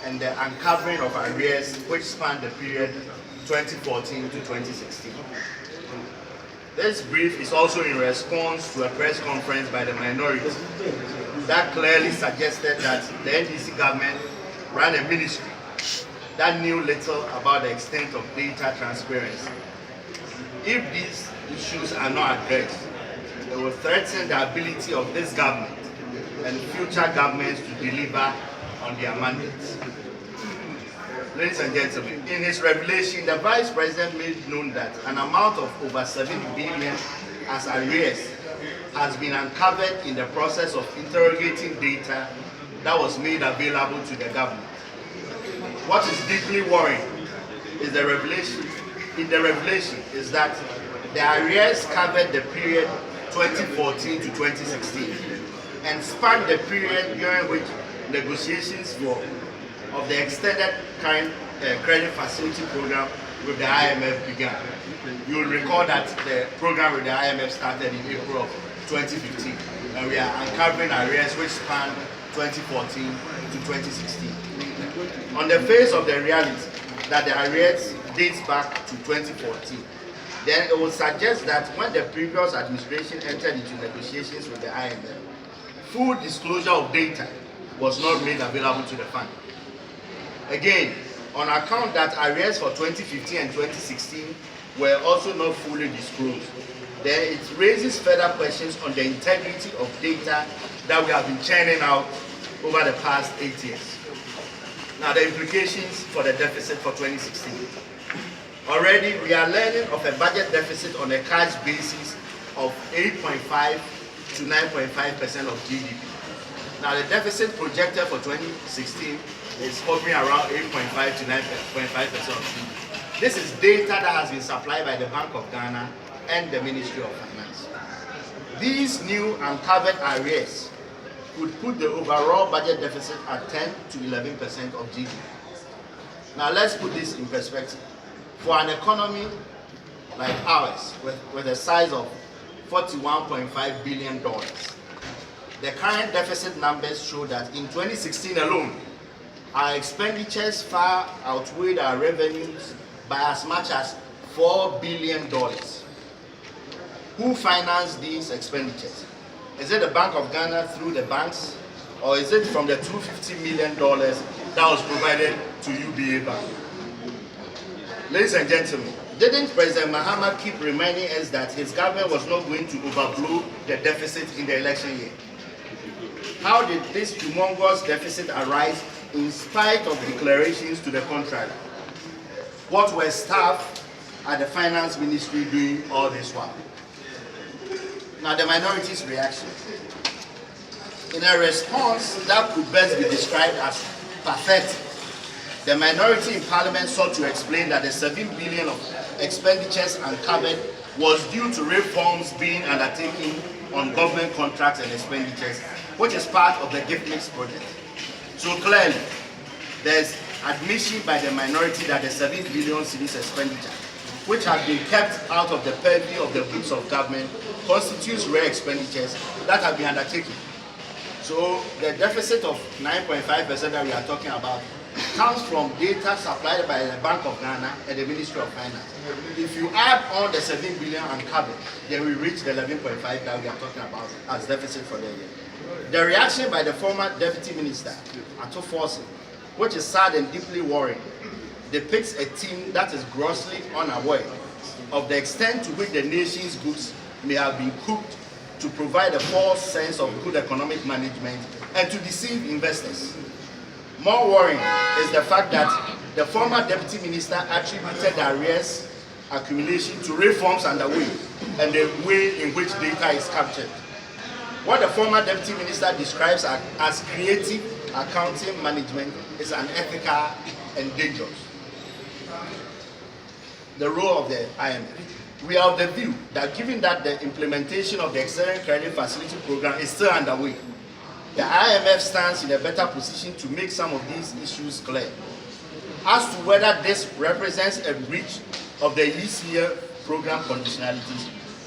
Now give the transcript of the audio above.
and the uncovering of arrears which spanned the period 2014 to 2016. This brief is also in response to a press conference by the minority that clearly suggested that the NDC government ran a ministry that knew little about the extent of data transparency. If these issues are not addressed, it will threaten the ability of this government and future governments to deliver on their mandates. Ladies and gentlemen, in his revelation, the Vice President made known that an amount of over 7 billion as arrears has been uncovered in the process of interrogating data that was made available to the government. What is deeply worrying is the revelation. In the revelation is that the arrears covered the period 2014 to 2016 and spanned the period during which negotiations of the extended current credit facility program with the IMF began. You will recall that the program with the IMF started in April of 2015, and we are uncovering arrears which spanned 2014 to 2016. On the face of the reality that the arrears dates back to 2014, then it would suggest that when the previous administration entered into negotiations with the IMF, full disclosure of data was not made available to the fund. Again, on account that arrears for 2015 and 2016 were also not fully disclosed, then it raises further questions on the integrity of data that we have been churning out over the past 8 years. Now, the implications for the deficit for 2016. Already, we are learning of a budget deficit on a cash basis of 8.5 to 9.5% of GDP. Now, the deficit projected for 2016 is hovering around 8.5 to 9.5% of GDP. This is data that has been supplied by the Bank of Ghana and the Ministry of Finance. These new uncovered arrears could put the overall budget deficit at 10 to 11% of GDP. Now, let's put this in perspective. For an economy like ours, with a size of $41.5 billion, the current deficit numbers show that in 2016 alone, our expenditures far outweighed our revenues by as much as $4 billion. Who financed these expenditures? Is it the Bank of Ghana through the banks, or is it from the $250 million that was provided to UBA Bank? Ladies and gentlemen, didn't President Mahama keep reminding us that his government was not going to overblow the deficit in the election year? How did this humongous deficit arise in spite of declarations to the contrary? What were staff at the Finance Ministry doing all this while? Now, the minority's reaction. In a response that could best be described as pathetic, the minority in Parliament sought to explain that the 7 billion of expenditures uncovered was due to reforms being undertaken on government contracts and expenditures, which is part of the gov't project. So clearly, there's admission by the minority that the 7 billion cedis expenditure, which had been kept out of the purview of the books of government, constitutes rare expenditures that have been undertaken. So the deficit of 9.5% that we are talking about comes from data supplied by the Bank of Ghana and the Ministry of Finance. If you add on the 7 billion uncovered, then we reach the 11.5 that we are talking about as deficit for the year. The reaction by the former Deputy Minister, Ato Forson, which is sad and deeply worrying, depicts a team that is grossly unaware of the extent to which the nation's goods may have been cooked to provide a false sense of good economic management and to deceive investors. More worrying is the fact that the former Deputy Minister attributed the arrears accumulation to reforms underway and the way in which data is captured. What the former Deputy Minister describes as creative accounting management is unethical and dangerous. The role of the IMF. We are of the view that given that the implementation of the Extended Credit Facility Program is still underway, the IMF stands in a better position to make some of these issues clear. As to whether this represents a breach of the ECA program conditionalities,